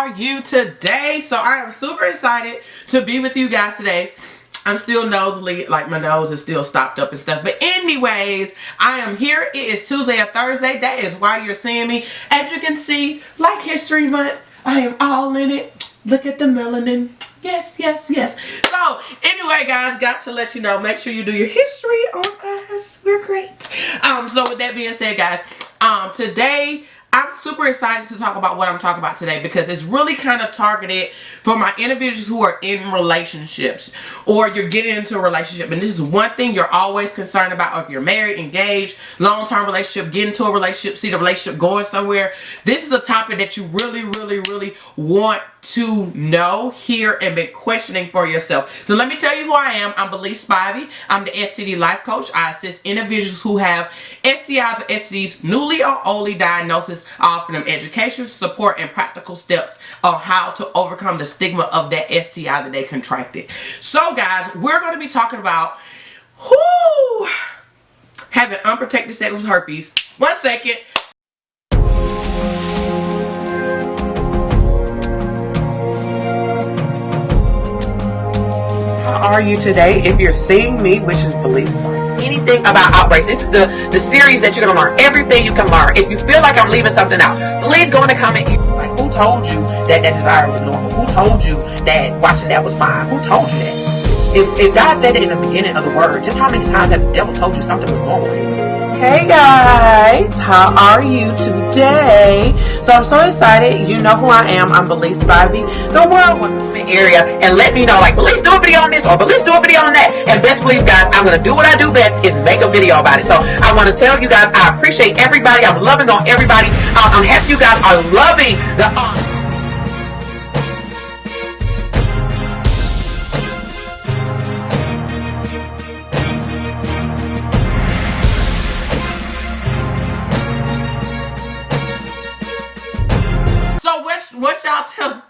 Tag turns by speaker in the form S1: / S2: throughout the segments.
S1: are you today? So I am super excited to be with you guys today. I'm still nosebleed, like my nose is still stopped up and stuff. But anyways, I am here. It is Tuesday or Thursday. That is why you're seeing me. As you can see, like History Month, I am all in it. Look at the melanin. Yes, yes, yes. So anyway, guys, got to let you know, make sure you do your history on us. We're great. So with that being said, guys, today I'm super excited to talk about what I'm talking about today because it's really kind of targeted for my individuals who are in relationships or you're getting into a relationship. And this is one thing you're always concerned about, or if you're married, engaged, long-term relationship, get into a relationship, see the relationship going somewhere. This is a topic that you really want to know, hear, and be questioning for yourself. So let me tell you who I am. I'm Belise Spivey. I'm the STD life coach. I assist individuals who have STIs or STDs, newly or oldly diagnosis. I offer them education, support, and practical steps on how to overcome the stigma of that STI that they contracted. So guys, we're going to be talking about having unprotected sex with herpes. One second. How are you today? If you're seeing me, which is Belise, anything about outbreaks, this is the series that you're going to learn everything you can learn. If you feel like I'm leaving something out, please go in the comment. Like, who told you that desire was normal? Who told you that watching that was fine? Who told you that? If God said it in the beginning of the word, just how many times have the devil told you something was normal? Hey guys, how are you today? So I'm so excited. You know who I am. I'm Belise Spivey, the world woman area, and let me know, like, Belise, do a video on this, or Belise, do a video on that. And best believe, guys, I'm gonna do what I do best, is make a video about it. So I want to tell you guys, I appreciate everybody. I'm loving on everybody. I'm happy you guys are loving the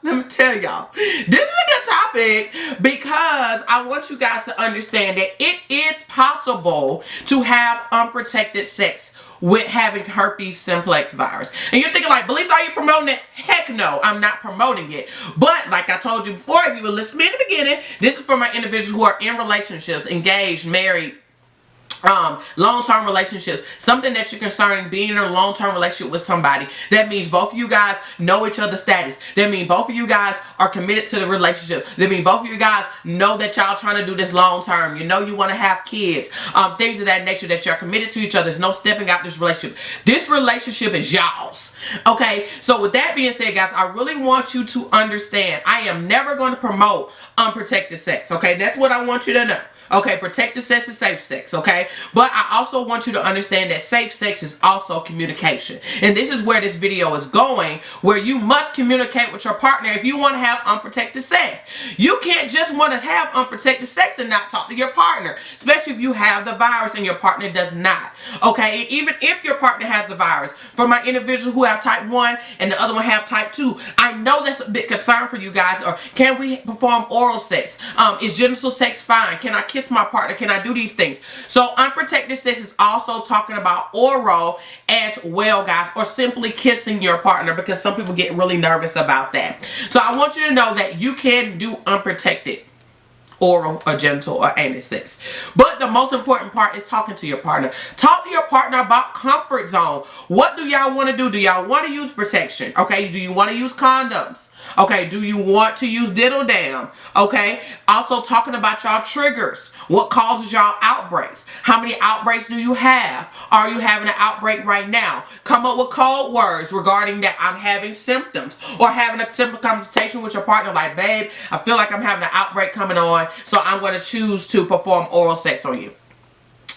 S1: let me tell y'all, this is a good topic because I want you guys to understand that it is possible to have unprotected sex with having herpes simplex virus. And you're thinking like, Belise, are you promoting it? Heck no, I'm not promoting it. But like I told you before, if you were listening in the beginning, this is for my individuals who are in relationships, engaged, married, long-term relationships, something that you're concerned being in a long-term relationship with somebody. That means both of you guys know each other's status. That means both of you guys are committed to the relationship. That means both of you guys know that y'all trying to do this long-term. You know you want to have kids, things of that nature, that you're committed to each other. There's no stepping out this relationship. This relationship is y'all's. Okay, so with that being said, guys, I really want you to understand, I am never going to promote unprotected sex. Okay, that's what I want you to know. Okay, protected sex is safe sex, okay? But I also want you to understand that safe sex is also communication. And this is where this video is going, where you must communicate with your partner if you want to have unprotected sex. You can't just want to have unprotected sex and not talk to your partner, especially if you have the virus and your partner does not. Okay, even if your partner has the virus. For my individuals who have type 1 and the other one have type 2, I know that's a big concern for you guys. Or can we perform oral sex? Is genital sex fine? Can I kiss my partner? Can I do these things? So unprotected sex is also talking about oral as well, guys, or simply kissing your partner, because some people get really nervous about that. So I want you to know that you can do unprotected oral or genital or anus sex. But the most important part is talking to your partner. Talk to your partner about comfort zone. What do y'all want to do? Do y'all want to use protection? Okay, do you want to use condoms? Okay, do you want to use diddle dam? Okay, also talking about y'all triggers. What causes y'all outbreaks? How many outbreaks do you have? Are you having an outbreak right now? Come up with code words regarding that. I'm having symptoms, or having a simple conversation with your partner like, babe, I feel like I'm having an outbreak coming on, so I'm going to choose to perform oral sex on you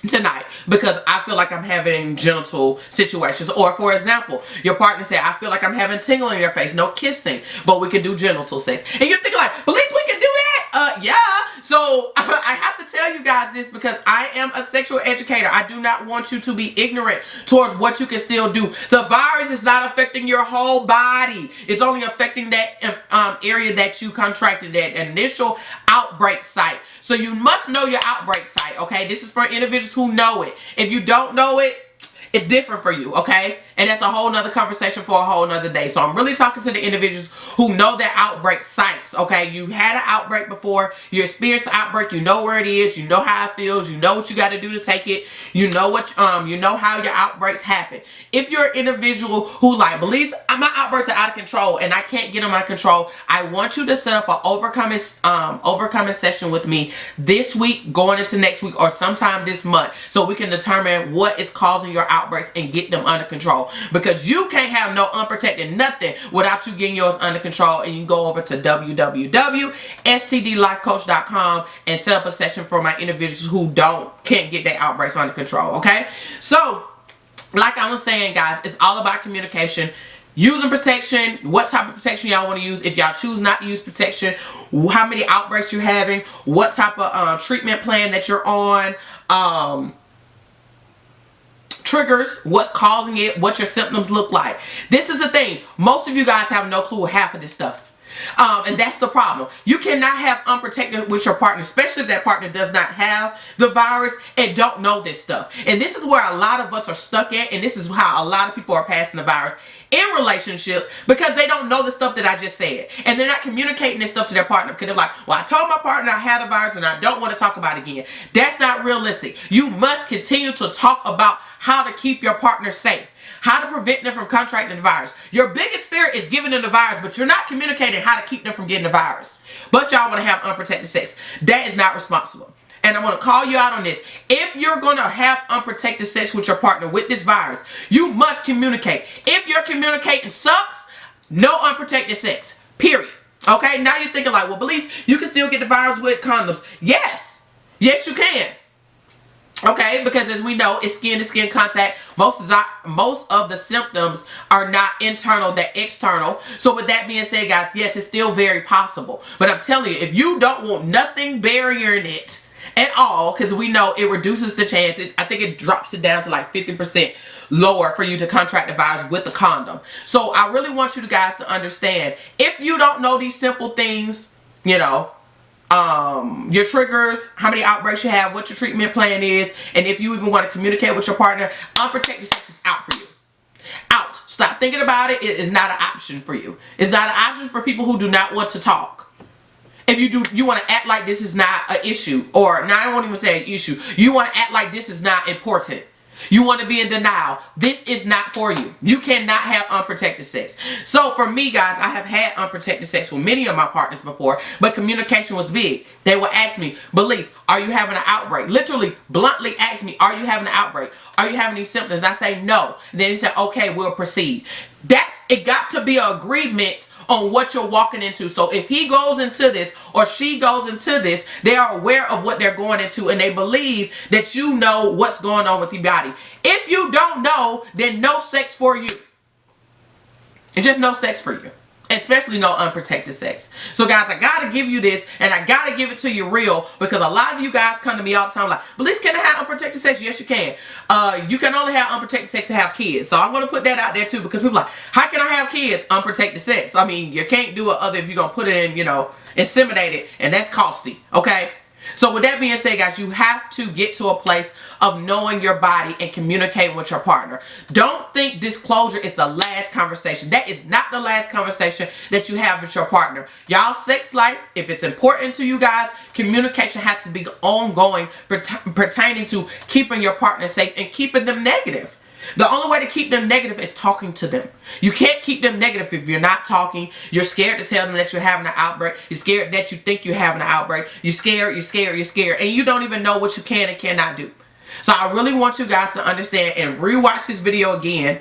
S1: tonight because I feel like I'm having genital situations. Or for example, your partner said, I feel like I'm having tingle in your face, no kissing, but we can do genital sex. And you're thinking like, Belise, we can do that? Yeah. So I have to tell you guys this because I am a sexual educator. I do not want you to be ignorant towards what you can still do. The virus is not affecting your whole body. It's only affecting that area that you contracted, that initial outbreak site. So you must know your outbreak site, okay? This is for individuals who know it. If you don't know it, it's different for you, okay? And that's a whole nother conversation for a whole nother day. So I'm really talking to the individuals who know their outbreak sites, okay? You had an outbreak before, you experienced an outbreak, you know where it is, you know how it feels, you know what you got to do to take it, you know what, you know how your outbreaks happen. If you're an individual who like believes my outbreaks are out of control and I can't get them under control, I want you to set up an overcoming session with me this week, going into next week, or sometime this month, so we can determine what is causing your outbreaks and get them under control. Because you can't have no unprotected nothing without you getting yours under control. And you can go over to www.stdlifecoach.com and set up a session for my individuals who can't get their outbreaks under control. Okay, so like I was saying, guys, it's all about communication. Using protection, what type of protection y'all want to use. If y'all choose not to use protection, how many outbreaks you're having, what type of treatment plan that you're on, triggers, what's causing it, what your symptoms look like. This is the thing. Most of you guys have no clue half of this stuff. And that's the problem. You cannot have unprotected with your partner, especially if that partner does not have the virus and don't know this stuff. And this is where a lot of us are stuck at, and this is how a lot of people are passing the virus in relationships, because they don't know the stuff that I just said, and they're not communicating this stuff to their partner, because they're like, well, I told my partner I had a virus and I don't want to talk about it again. That's not realistic. You must continue to talk about how to keep your partner safe, how to prevent them from contracting the virus. Your biggest fear is giving them the virus, but you're not communicating how to keep them from getting the virus. But y'all want to have unprotected sex. That is not responsible. And I want to call you out on this. If you're going to have unprotected sex with your partner with this virus, you must communicate. If your communicating sucks, no unprotected sex. Period. Okay? Now you're thinking like, well, Belize, you can still get the virus with condoms. Yes. Yes, you can. Okay, because as we know, it's skin-to-skin contact. Most of the symptoms are not internal, they're external. So with that being said, guys, yes, it's still very possible. But I'm telling you, if you don't want nothing barriering it at all, because we know it reduces the chance, I think it drops it down to like 50% lower for you to contract the virus with the condom. So I really want you guys to understand, if you don't know these simple things, you know, your triggers, how many outbreaks you have, what your treatment plan is, and if you even want to communicate with your partner, unprotected sex is out for you. Out. Stop thinking about it. It is not an option for you. It's not an option for people who do not want to talk. If you do, you want to act like this is not an issue, or now I won't even say an issue. You want to act like this is not important. You want to be in denial. This is not for you. You cannot have unprotected sex. So for me, guys, I have had unprotected sex with many of my partners before, but communication was big. They would ask me, Belize, are you having an outbreak? Literally, bluntly ask me, are you having an outbreak? Are you having any symptoms? And I say no. And then he said, okay, we'll proceed. It got to be an agreement on what you're walking into. So if he goes into this or she goes into this, they are aware of what they're going into, and they believe that you know what's going on with your body. If you don't know, then no sex for you. It's just no sex for you. Especially no unprotected sex. So guys, I gotta give you this, and I gotta give it to you real, because a lot of you guys come to me all the time like, Belize, can I have unprotected sex? Yes, you can. You can only have unprotected sex to have kids. So I'm gonna put that out there too, because people are like, how can I have kids? Unprotected sex. I mean, you can't do it other if you're gonna put it in, you know, inseminate it, and that's costly. Okay? So with that being said, guys, you have to get to a place of knowing your body and communicating with your partner. Don't think disclosure is the last conversation. That is not the last conversation that you have with your partner. Y'all sex life, if it's important to you guys, communication has to be ongoing, pertaining to keeping your partner safe and keeping them negative. The only way to keep them negative is talking to them. You can't keep them negative if you're not talking. You're scared to tell them that you're having an outbreak. You're scared that you think you're having an outbreak. You're scared, and you don't even know what you can and cannot do. So I really want you guys to understand and rewatch this video again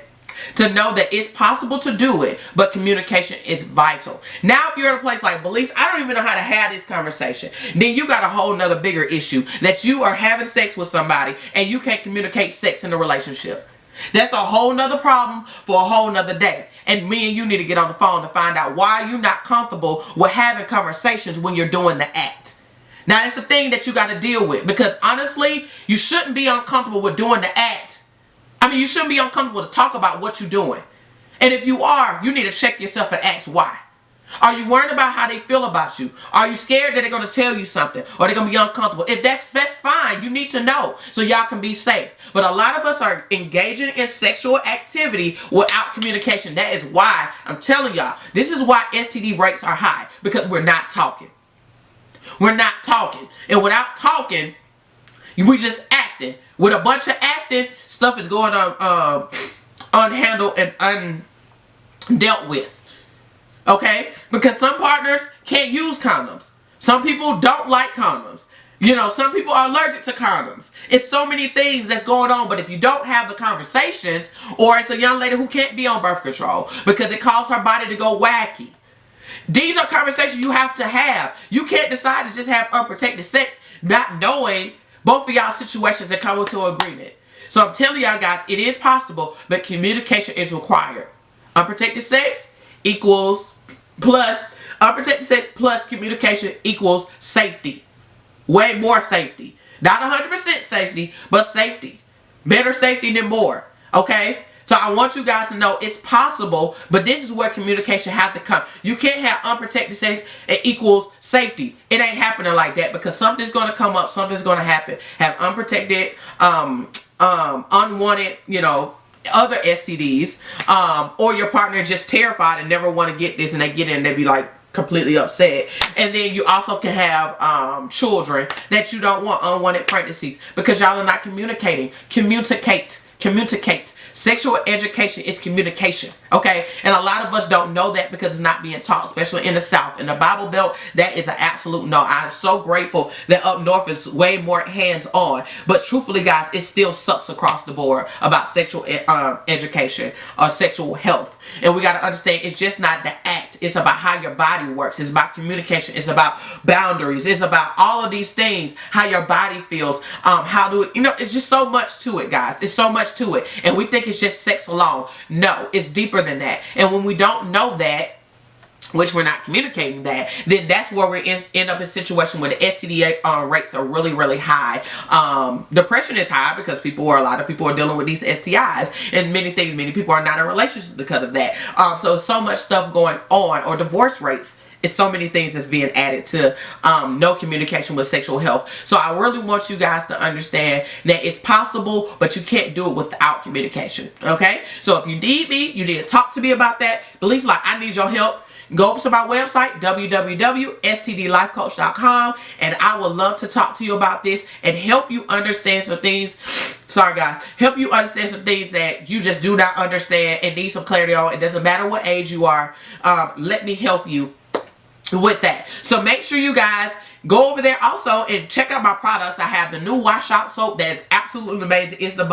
S1: to know that it's possible to do it, but communication is vital. Now, if you're in a place like, Belize, I don't even know how to have this conversation, then you got a whole nother bigger issue, that you are having sex with somebody and you can't communicate sex in a relationship. That's a whole nother problem for a whole nother day. And me and you need to get on the phone to find out why you're not comfortable with having conversations when you're doing the act. Now, that's the thing that you got to deal with, because honestly, you shouldn't be uncomfortable with doing the act. I mean, you shouldn't be uncomfortable to talk about what you're doing. And if you are, you need to check yourself and ask why. Are you worried about how they feel about you? Are you scared that they're going to tell you something or they're going to be uncomfortable? If that's fine. You need to know so y'all can be safe. But a lot of us are engaging in sexual activity without communication. That is why I'm telling y'all, this is why STD rates are high, because we're not talking. We're not talking. And without talking, we just acting. With a bunch of acting, stuff is going on unhandled and undealt with. Okay? Because some partners can't use condoms. Some people don't like condoms. You know, some people are allergic to condoms. It's so many things that's going on. But if you don't have the conversations, or it's a young lady who can't be on birth control because it causes her body to go wacky. These are conversations you have to have. You can't decide to just have unprotected sex not knowing both of y'all's situations and come to an agreement. So I'm telling y'all guys, it is possible, but communication is required. Unprotected sex equals plus unprotected sex plus communication equals safety. Way more safety. Not 100% safety, but safety. Better safety than more. Okay? So I want you guys to know it's possible, but this is where communication have to come. You can't have unprotected sex equals safety. It ain't happening like that, because something's going to come up, something's going to happen. Have unprotected, unwanted, you know, other STDs, or your partner just terrified and never want to get this, and they get in and they be like completely upset. And then you also can have children that you don't want, unwanted pregnancies, because y'all are not communicating. Communicate. Sexual education is communication, okay? And a lot of us don't know that because it's not being taught, especially in the South. In the Bible Belt, that is an absolute no. I'm so grateful that up north is way more hands-on. But truthfully, guys, it still sucks across the board about sexual education or sexual health. And we got to understand, it's just not the act. It's about how your body works. It's about communication. It's about boundaries. It's about all of these things, how your body feels, how do it, you know, it's just so much to it, guys. It's so much to it. And we think it's just sex alone. No, it's deeper than that. And when we don't know that, which we're not communicating that, then that's where we end up in a situation where the STD rates are really, really high. Depression is high because a lot of people are dealing with these STIs and many things. Many people are not in relationships because of that. So much stuff going on, or divorce rates. It's so many things that's being added to no communication with sexual health. So I really want you guys to understand that it's possible, but you can't do it without communication. Okay? So if you need me, you need to talk to me about that. But at least, like, I need your help. Go over to my website, www.stdlifecoach.com, and I would love to talk to you about this and help you understand some things. Sorry, guys. Help you understand some things that you just do not understand and need some clarity on. It doesn't matter what age you are. Let me help you with that. So make sure you guys go over there also and check out my products. I have the new wash out soap that is absolutely amazing. It's the